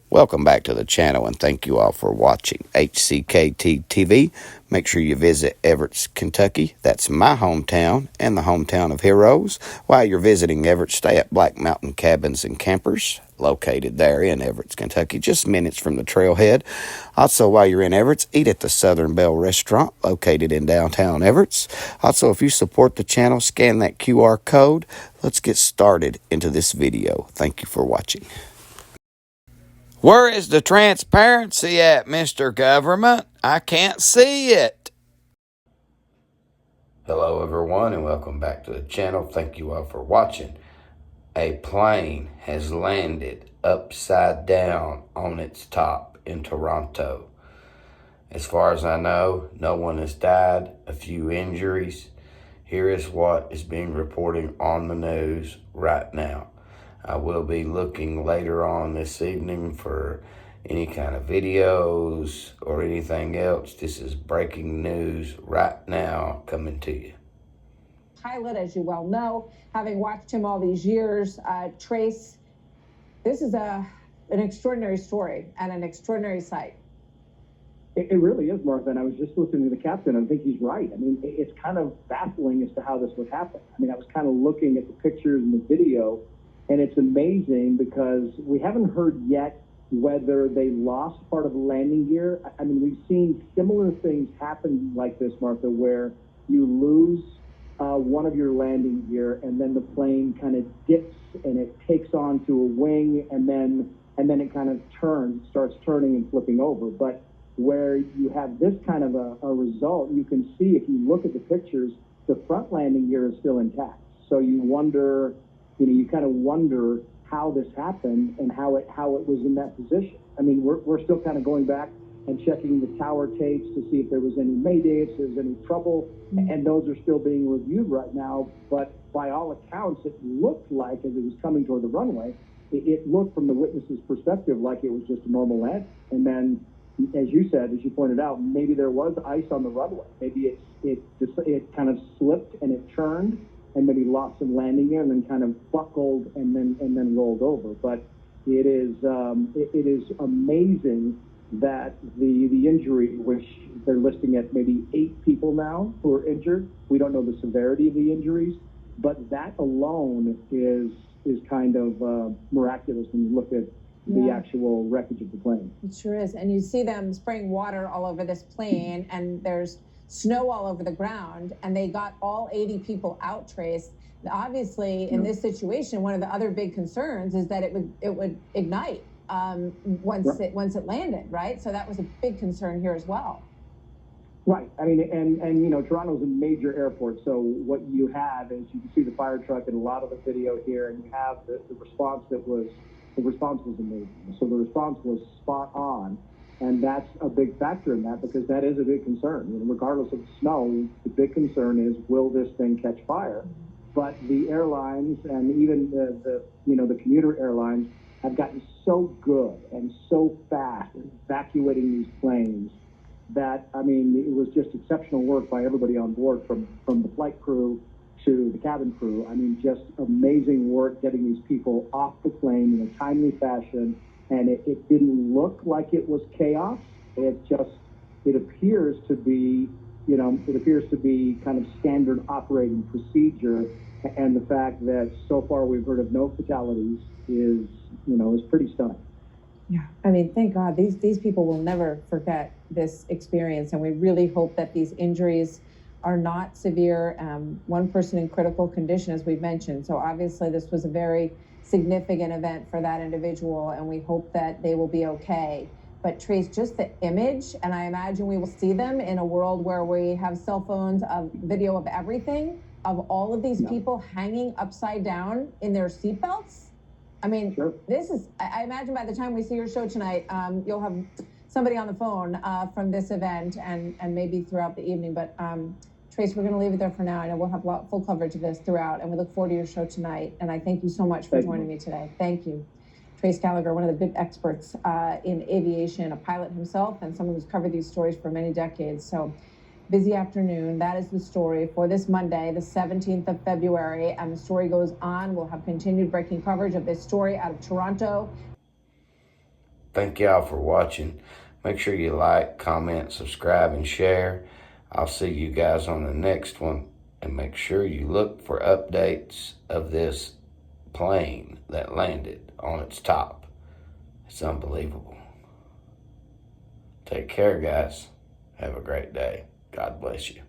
Welcome back to the channel, and thank you all for watching HCKT TV. Make sure you visit Everett, Kentucky. That's my hometown and the hometown of heroes. While you're visiting Everett, stay at Black Mountain Cabins and Campers, located there in Everett, Kentucky, just minutes from the trailhead. Also, while you're in Everett, eat at the Southern Belle Restaurant, located in downtown Everett. Also, if you support the channel, scan that QR code. Let's get started into this video. Thank you for watching. Where is the transparency at, Mr. Government? I can't see it. Hello, everyone, and welcome back to the channel. Thank you all for watching. A plane has landed upside down on its top in Toronto. As far as I know, no one has died, a few injuries. Here is what is being reported on the news right now. I will be looking later on this evening for any kind of videos or anything else. This is breaking news right now coming to you. Pilot, as you well know, having watched him all these years, Trace, this is an extraordinary story and an extraordinary sight. It really is, Martha, and I was just listening to the captain, and I think he's right. I mean, it's kind of baffling as to how this would happen. I mean, I was kind of looking at the pictures and the video, and it's amazing because we haven't heard yet whether they lost part of the landing gear. I mean, we've seen similar things happen like this, Martha, where you lose one of your landing gear, and then the plane kind of dips, and it takes onto a wing, and then it kind of starts turning and flipping over. But where you have this kind of a result, you can see, if you look at the pictures, the front landing gear is still intact. So you wonder, you kind of wonder how this happened and how it was in that position. I mean, we're still kind of going back and checking the tower tapes to see if there was any mayday, if there was any trouble, and those are still being reviewed right now. But by all accounts, it looked like, as it was coming toward the runway, it looked from the witness's perspective like it was just a normal landing. And then, as you said, as you pointed out, maybe there was ice on the runway. Maybe it kind of slipped and it turned, and maybe lost some landing gear and then kind of buckled and then rolled over. But it is amazing that the injury, which they're listing at maybe 8 people now who are injured. We don't know the severity of the injuries, but that alone is kind of miraculous when you look at the actual wreckage of the plane. It sure is. And you see them spraying water all over this plane, and there's snow all over the ground, and they got all 80 people out, Trace. Obviously, in this situation, one of the other big concerns is that it would ignite once it landed, right? So that was a big concern here as well. Right. I mean, and Toronto's a major airport, so what you have is you can see the fire truck in a lot of the video here, and you have the response the response was amazing. So the response was spot on, and that's a big factor in that, because that is a big concern. Regardless of the snow, the big concern is, will this thing catch fire? But the airlines and even the commuter airlines have gotten so good and so fast at evacuating these planes that, I mean, it was just exceptional work by everybody on board, from the flight crew to the cabin crew. I mean, just amazing work getting these people off the plane in a timely fashion. And it didn't look like it was chaos. It appears to be, kind of standard operating procedure. And the fact that so far we've heard of no fatalities is pretty stunning. Yeah, I mean, thank God these people will never forget this experience, and we really hope that these injuries are not severe. One person in critical condition, as we've mentioned. So obviously this was a very significant event for that individual, and we hope that they will be okay. But Trace, just the image, and I imagine we will see them in a world where we have cell phones of video of everything, of all of these people hanging upside down in their seatbelts. I mean, This is, I imagine by the time we see your show tonight, you'll have somebody on the phone from this event and maybe throughout the evening. But Trace, we're going to leave it there for now. I know we'll have full coverage of this throughout, and we look forward to your show tonight. And I thank you so much for joining me today. Thank you. Trace Gallagher, one of the big experts in aviation, a pilot himself, and someone who's covered these stories for many decades. So busy afternoon. That is the story for this Monday, the 17th of February. And the story goes on. We'll have continued breaking coverage of this story out of Toronto. Thank y'all for watching. Make sure you like, comment, subscribe, and share. I'll see you guys on the next one. And make sure you look for updates of this plane that landed on its top. It's unbelievable. Take care, guys. Have a great day. God bless you.